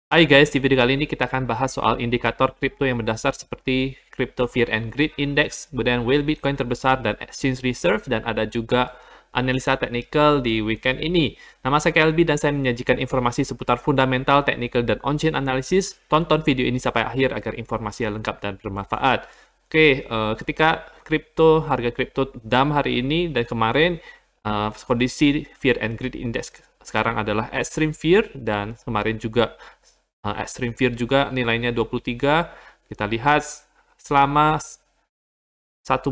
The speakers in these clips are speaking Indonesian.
Hai guys, di video kali ini kita akan bahas soal indikator kripto yang berdasar seperti Crypto Fear and Greed Index, kemudian whale Bitcoin terbesar dan exchange reserve, dan ada juga analisa teknikal di weekend ini. Nama saya Kelby dan saya menyajikan informasi seputar fundamental, technical, dan on-chain analysis. Tonton video ini sampai akhir agar informasi lengkap dan bermanfaat. Oke, ketika harga kripto DAM hari ini dan kemarin, kondisi Fear and Greed Index sekarang adalah Extreme Fear, dan kemarin juga Extreme Fear juga nilainya 23. Kita lihat selama 1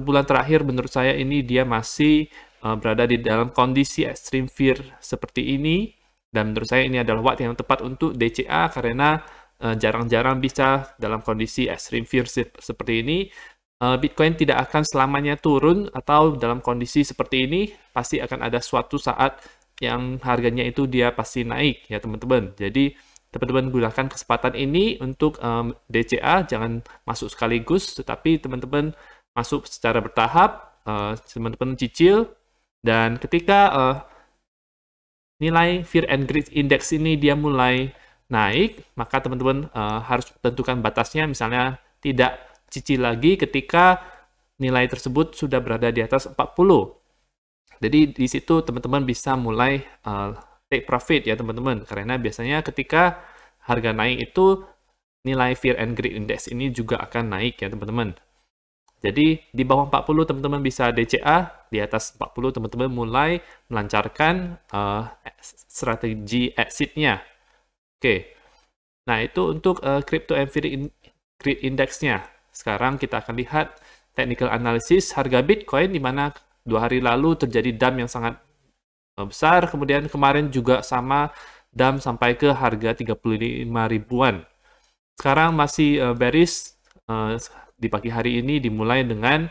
bulan terakhir menurut saya ini dia masih berada di dalam kondisi Extreme Fear seperti ini, dan menurut saya ini adalah waktu yang tepat untuk DCA karena jarang-jarang bisa dalam kondisi Extreme Fear seperti ini. Bitcoin tidak akan selamanya turun, atau dalam kondisi seperti ini pasti akan ada suatu saat yang harganya itu dia pasti naik ya teman-teman. Jadi teman-teman gunakan kesempatan ini untuk DCA, jangan masuk sekaligus, tetapi teman-teman masuk secara bertahap, teman-teman cicil, dan ketika nilai Fear and Greed Index ini dia mulai naik, maka teman-teman harus tentukan batasnya, misalnya tidak cicil lagi ketika nilai tersebut sudah berada di atas 40. Jadi di situ teman-teman bisa mulai take profit ya teman-teman, karena biasanya ketika harga naik itu nilai Fear and Greed Index ini juga akan naik ya teman-teman. Jadi di bawah 40 teman-teman bisa DCA, di atas 40 teman-teman mulai melancarkan strategi exit-nya. Oke, nah itu untuk Crypto and Fear and Greed Index-nya. Sekarang kita akan lihat technical analysis harga Bitcoin, di mana 2 hari lalu terjadi dump yang sangat besar, kemudian kemarin juga sama dump sampai ke harga 35 ribuan. Sekarang masih bearish, di pagi hari ini dimulai dengan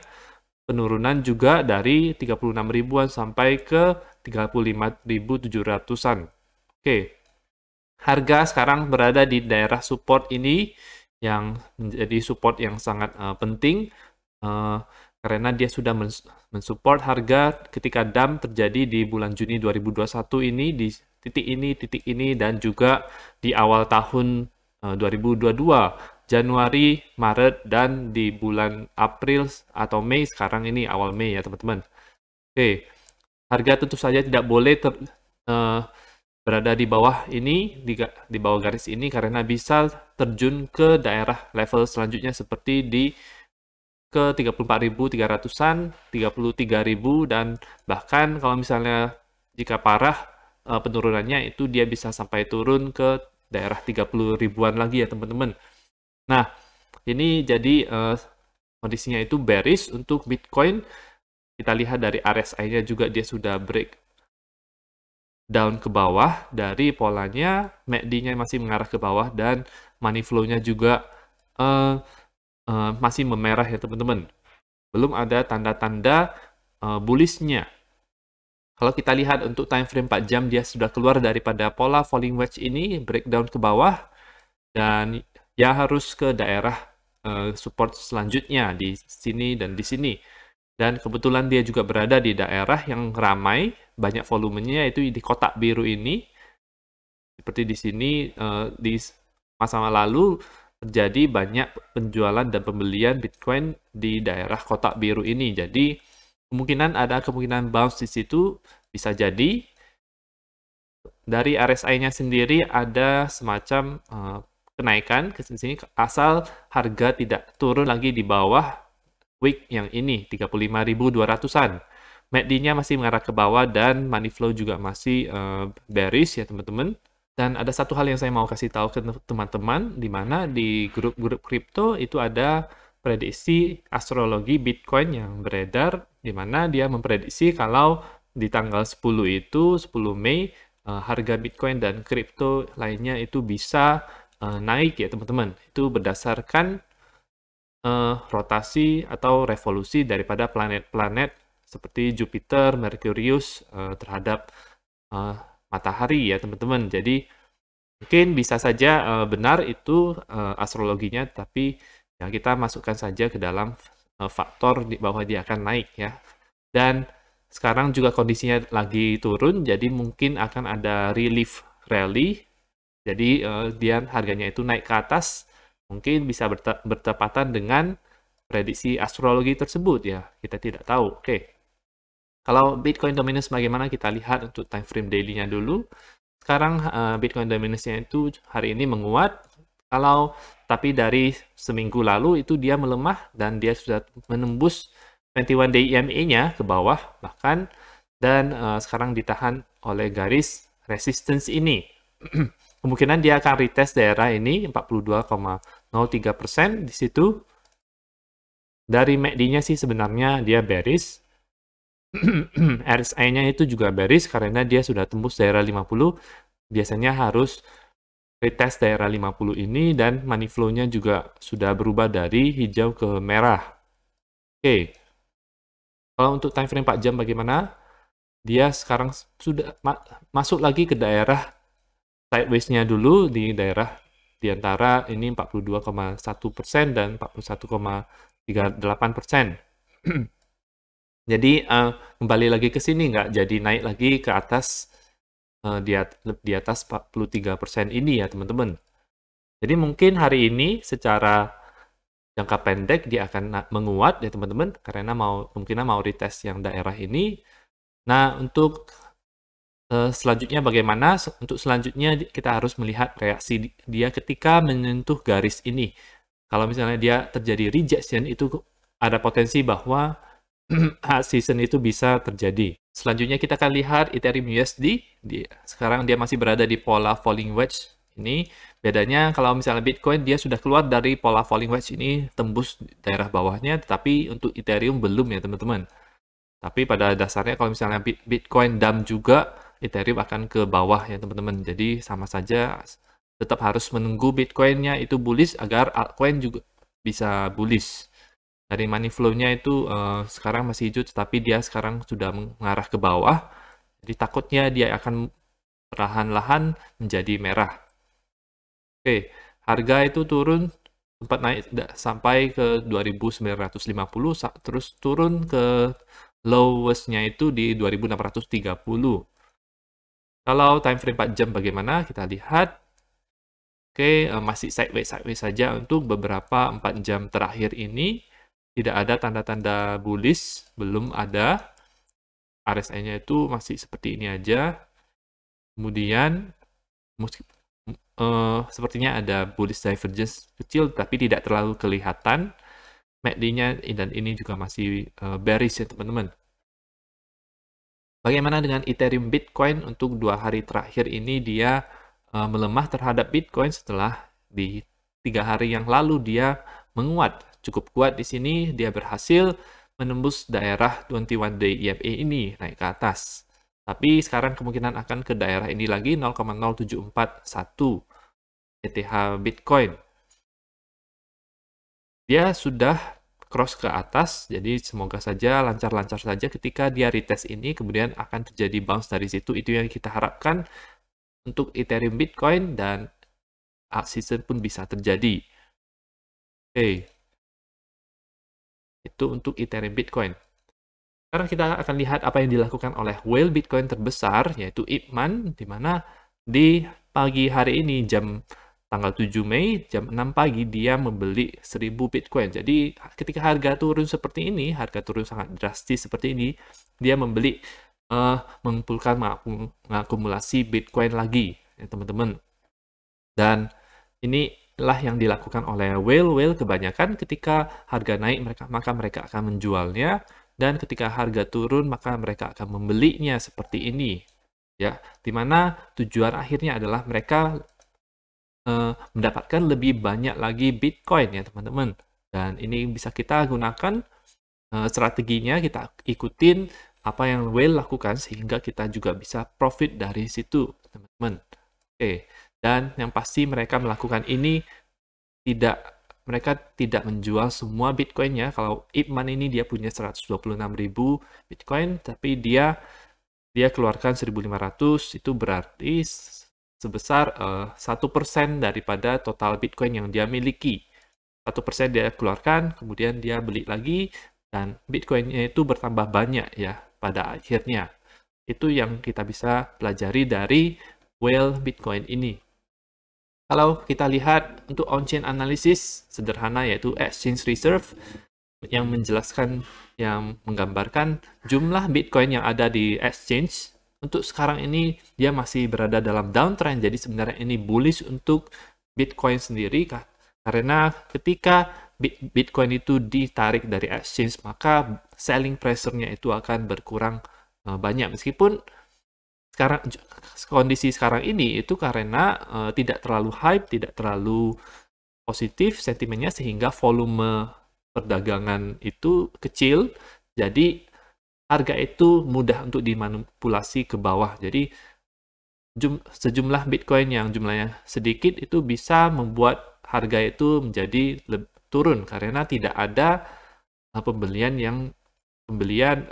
penurunan juga dari 36 ribuan sampai ke 35.700-an. Oke, harga sekarang berada di daerah support ini yang menjadi support yang sangat penting, karena dia sudah mensupport harga ketika dump terjadi di bulan Juni 2021 ini, di titik ini, dan juga di awal tahun 2022, Januari, Maret, dan di bulan April atau Mei, sekarang ini awal Mei ya teman-teman. Oke, harga tentu saja tidak boleh berada di bawah ini, di bawah garis ini, karena bisa terjun ke daerah level selanjutnya seperti di ke 34.300-an, 33.000, dan bahkan kalau misalnya jika parah penurunannya itu dia bisa sampai turun ke daerah 30 ribuan lagi ya teman-teman. Nah, ini jadi kondisinya itu bearish untuk Bitcoin. Kita lihat dari RSI-nya juga dia sudah break down ke bawah dari polanya, MACD-nya masih mengarah ke bawah, dan money flow-nya juga masih memerah ya teman-teman. Belum ada tanda-tanda bullish-nya. Kalau kita lihat untuk time frame 4 jam, dia sudah keluar daripada pola falling wedge ini, breakdown ke bawah, dan ya harus ke daerah support selanjutnya di sini dan di sini. Dan kebetulan dia juga berada di daerah yang ramai, banyak volumenya, yaitu di kotak biru ini. Seperti di sini, di masa lalu terjadi banyak penjualan dan pembelian Bitcoin di daerah kotak biru ini. Jadi ada kemungkinan bounce di situ, bisa jadi. Dari RSI-nya sendiri ada semacam kenaikan ke sini, asal harga tidak turun lagi di bawah week yang ini, 35.200-an. MACD-nya masih mengarah ke bawah, dan money flow juga masih bearish ya teman-teman. Dan ada satu hal yang saya mau kasih tahu ke teman-teman, di mana di grup-grup kripto itu ada prediksi astrologi Bitcoin yang beredar, di mana dia memprediksi kalau di tanggal 10 itu, 10 Mei, harga Bitcoin dan kripto lainnya itu bisa naik ya teman-teman. Itu berdasarkan rotasi atau revolusi daripada planet-planet seperti Jupiter, Merkurius terhadap matahari ya teman-teman. Jadi mungkin bisa saja benar itu astrologinya, tapi ya kita masukkan saja ke dalam faktor bahwa dia akan naik ya. Dan sekarang juga kondisinya lagi turun, jadi mungkin akan ada relief rally Jadi dia harganya itu naik ke atas, mungkin bisa bertepatan dengan prediksi astrologi tersebut ya. Kita tidak tahu. Oke. Kalau Bitcoin dominance bagaimana kita lihat untuk time frame daily-nya dulu. Sekarang Bitcoin dominance-nya itu hari ini menguat. Tapi dari seminggu lalu itu dia melemah dan dia sudah menembus 21 day EMA-nya ke bawah bahkan, dan sekarang ditahan oleh garis resistance ini. Kemungkinan dia akan retest daerah ini 42,03% di situ. Dari MACD-nya sih sebenarnya dia bearish. RSI-nya itu juga bearish karena dia sudah tembus daerah 50. Biasanya harus retest daerah 50 ini dan money flow-nya juga sudah berubah dari hijau ke merah. Oke. Kalau untuk time frame 4 jam bagaimana? Dia sekarang sudah masuk lagi ke daerah sideways-nya dulu di daerah di antara ini 42,1% dan 41,38%. Jadi kembali lagi ke sini nggak jadi naik lagi ke atas di atas 43% ini ya teman-teman. Jadi mungkin hari ini secara jangka pendek dia akan menguat ya teman-teman karena kemungkinan mau retest yang daerah ini. Nah untuk selanjutnya bagaimana? Untuk selanjutnya kita harus melihat reaksi dia ketika menyentuh garis ini. Kalau misalnya dia terjadi rejection itu ada potensi bahwa season itu bisa terjadi. Selanjutnya kita akan lihat Ethereum USD. Sekarang dia masih berada di pola falling wedge. Ini bedanya kalau misalnya Bitcoin dia sudah keluar dari pola falling wedge ini, tembus daerah bawahnya, tetapi untuk Ethereum belum ya teman-teman. Tapi pada dasarnya kalau misalnya Bitcoin dump juga, Ethereum akan ke bawah ya teman-teman. Jadi sama saja tetap harus menunggu Bitcoin-nya itu bullish agar altcoin juga bisa bullish. Dari money flow-nya itu sekarang masih hijau, tetapi dia sekarang sudah mengarah ke bawah. Jadi takutnya dia akan perlahan-lahan menjadi merah. Oke, harga itu turun, sempat naik sampai ke 2.950, terus turun ke lowest-nya itu di 2.630. Kalau time frame 4 jam bagaimana? Kita lihat. Oke, masih sideways saja untuk beberapa 4 jam terakhir ini. Tidak ada tanda-tanda bullish, belum ada. RSI-nya itu masih seperti ini aja. Kemudian sepertinya ada bullish divergence kecil, tapi tidak terlalu kelihatan. MACD-nya dan ini juga masih bearish ya teman-teman. Bagaimana dengan Ethereum Bitcoin? Untuk 2 hari terakhir ini dia melemah terhadap Bitcoin setelah di 3 hari yang lalu dia menguat. Cukup kuat di sini, dia berhasil menembus daerah 21 day EMA ini, naik ke atas. Tapi sekarang kemungkinan akan ke daerah ini lagi 0,0741 ETH Bitcoin. Dia sudah cross ke atas, jadi semoga saja lancar-lancar saja ketika dia retest ini, kemudian akan terjadi bounce dari situ. Itu yang kita harapkan untuk Ethereum Bitcoin, dan alt season pun bisa terjadi. Oke. Itu untuk Ethereum Bitcoin. Sekarang kita akan lihat apa yang dilakukan oleh whale Bitcoin terbesar, yaitu Ip Man, di mana di pagi hari ini tanggal 7 Mei, jam 6 pagi, dia membeli 1000 Bitcoin. Jadi ketika harga turun seperti ini, harga turun sangat drastis seperti ini, dia membeli, mengumpulkan mengakumulasi Bitcoin lagi, ya teman-teman. Dan inilah yang dilakukan oleh whale kebanyakan ketika harga naik maka mereka akan menjualnya, dan ketika harga turun maka mereka akan membelinya seperti ini ya, dimana tujuan akhirnya adalah mereka mendapatkan lebih banyak lagi Bitcoin ya teman-teman. Dan ini bisa kita gunakan strateginya, kita ikutin apa yang whale lakukan sehingga kita juga bisa profit dari situ teman-teman. Oke. Dan yang pasti mereka melakukan ini mereka tidak menjual semua Bitcoin-nya. Kalau Ip Man ini dia punya 126.000 Bitcoin, tapi dia keluarkan 1.500, itu berarti sebesar 1% daripada total Bitcoin yang dia miliki. 1% dia keluarkan, kemudian dia beli lagi, dan Bitcoin-nya itu bertambah banyak ya pada akhirnya. Itu yang kita bisa pelajari dari whale Bitcoin ini. Kalau kita lihat untuk on-chain analysis sederhana yaitu exchange reserve yang menjelaskan, yang menggambarkan jumlah Bitcoin yang ada di exchange. Untuk sekarang ini dia masih berada dalam downtrend, jadi sebenarnya ini bullish untuk Bitcoin sendiri karena ketika Bitcoin itu ditarik dari exchange maka selling pressure-nya itu akan berkurang banyak, meskipun sekarang kondisi sekarang ini itu karena tidak terlalu hype, tidak terlalu positif sentimennya sehingga volume perdagangan itu kecil, jadi harga itu mudah untuk dimanipulasi ke bawah. Jadi sejumlah Bitcoin yang jumlahnya sedikit itu bisa membuat harga itu menjadi turun karena tidak ada pembelian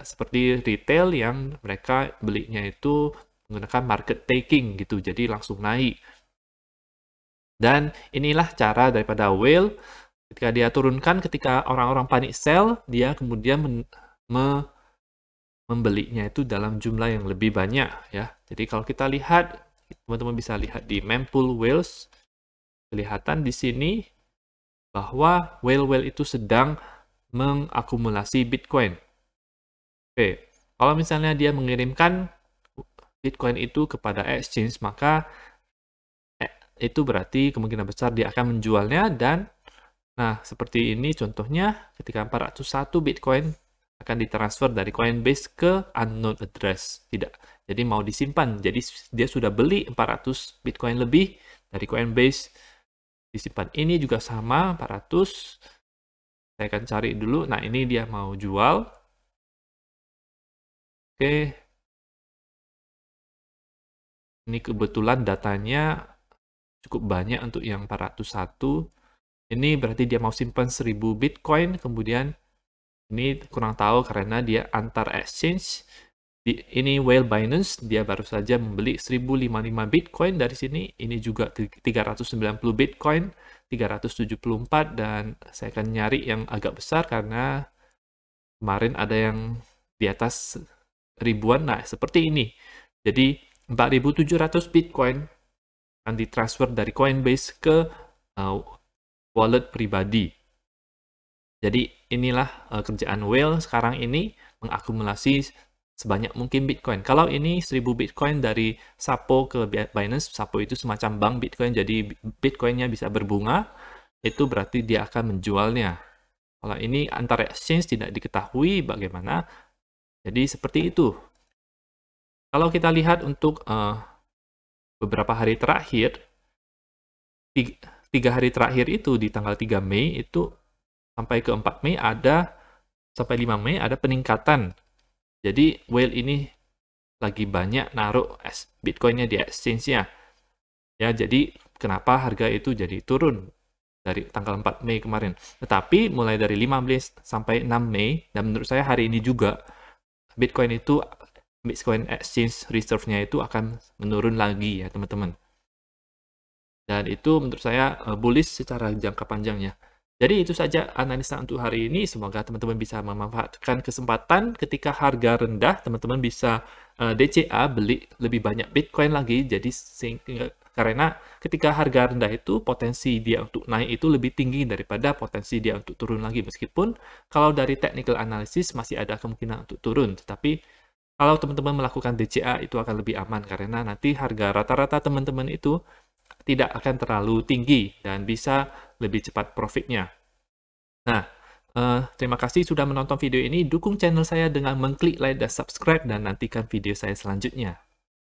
seperti retail yang mereka belinya itu menggunakan market taking gitu, jadi langsung naik. Dan inilah cara daripada whale, ketika dia turunkan, ketika orang-orang panik sell, dia kemudian membelinya itu dalam jumlah yang lebih banyak ya. Jadi kalau kita lihat, teman-teman bisa lihat di mempool whales, kelihatan di sini bahwa whale-whale itu sedang mengakumulasi Bitcoin. Oke, kalau misalnya dia mengirimkan Bitcoin itu kepada exchange, maka itu berarti kemungkinan besar dia akan menjualnya. Dan nah, seperti ini contohnya ketika 401 Bitcoin akan ditransfer dari Coinbase ke unknown address. Tidak, jadi mau disimpan. Jadi dia sudah beli 400 Bitcoin lebih dari Coinbase, disimpan. Ini juga sama, 400. Saya akan cari dulu. Nah, ini dia mau jual. Oke. Ini kebetulan datanya cukup banyak untuk yang 401. Ini berarti dia mau simpan 1000 Bitcoin, kemudian ini kurang tahu karena dia antar exchange. Ini whale Binance, dia baru saja membeli 1055 Bitcoin dari sini. Ini juga 390 Bitcoin, 374, dan saya akan nyari yang agak besar karena kemarin ada yang di atas ribuan. Nah, seperti ini. Jadi 4.700 Bitcoin akan ditransfer dari Coinbase ke wallet pribadi. Jadi inilah kerjaan whale sekarang ini, mengakumulasi sebanyak mungkin Bitcoin. Kalau ini 1000 Bitcoin dari Sapo ke Binance, Sapo itu semacam bank Bitcoin, jadi Bitcoinnya bisa berbunga, itu berarti dia akan menjualnya. Kalau ini antara exchange tidak diketahui bagaimana, jadi seperti itu. Kalau kita lihat untuk beberapa hari terakhir, 3 hari terakhir itu di tanggal 3 Mei itu sampai ke 4 Mei sampai 5 Mei ada peningkatan. Jadi whale ini lagi banyak naruh Bitcoinnya di exchange-nya. Ya, jadi kenapa harga itu jadi turun dari tanggal 4 Mei kemarin. Tetapi mulai dari 15 sampai 6 Mei, dan menurut saya hari ini juga, Bitcoin exchange reserve-nya itu akan menurun lagi ya teman-teman. Dan itu menurut saya bullish secara jangka panjangnya. Jadi itu saja analisa untuk hari ini. Semoga teman-teman bisa memanfaatkan kesempatan ketika harga rendah, teman-teman bisa DCA beli lebih banyak Bitcoin lagi. Jadi karena ketika harga rendah itu potensi dia untuk naik itu lebih tinggi daripada potensi dia untuk turun lagi. Meskipun kalau dari technical analysis masih ada kemungkinan untuk turun, tetapi kalau teman-teman melakukan DCA itu akan lebih aman karena nanti harga rata-rata teman-teman itu tidak akan terlalu tinggi dan bisa lebih cepat profitnya. Nah, terima kasih sudah menonton video ini. Dukung channel saya dengan mengklik like dan subscribe dan nantikan video saya selanjutnya.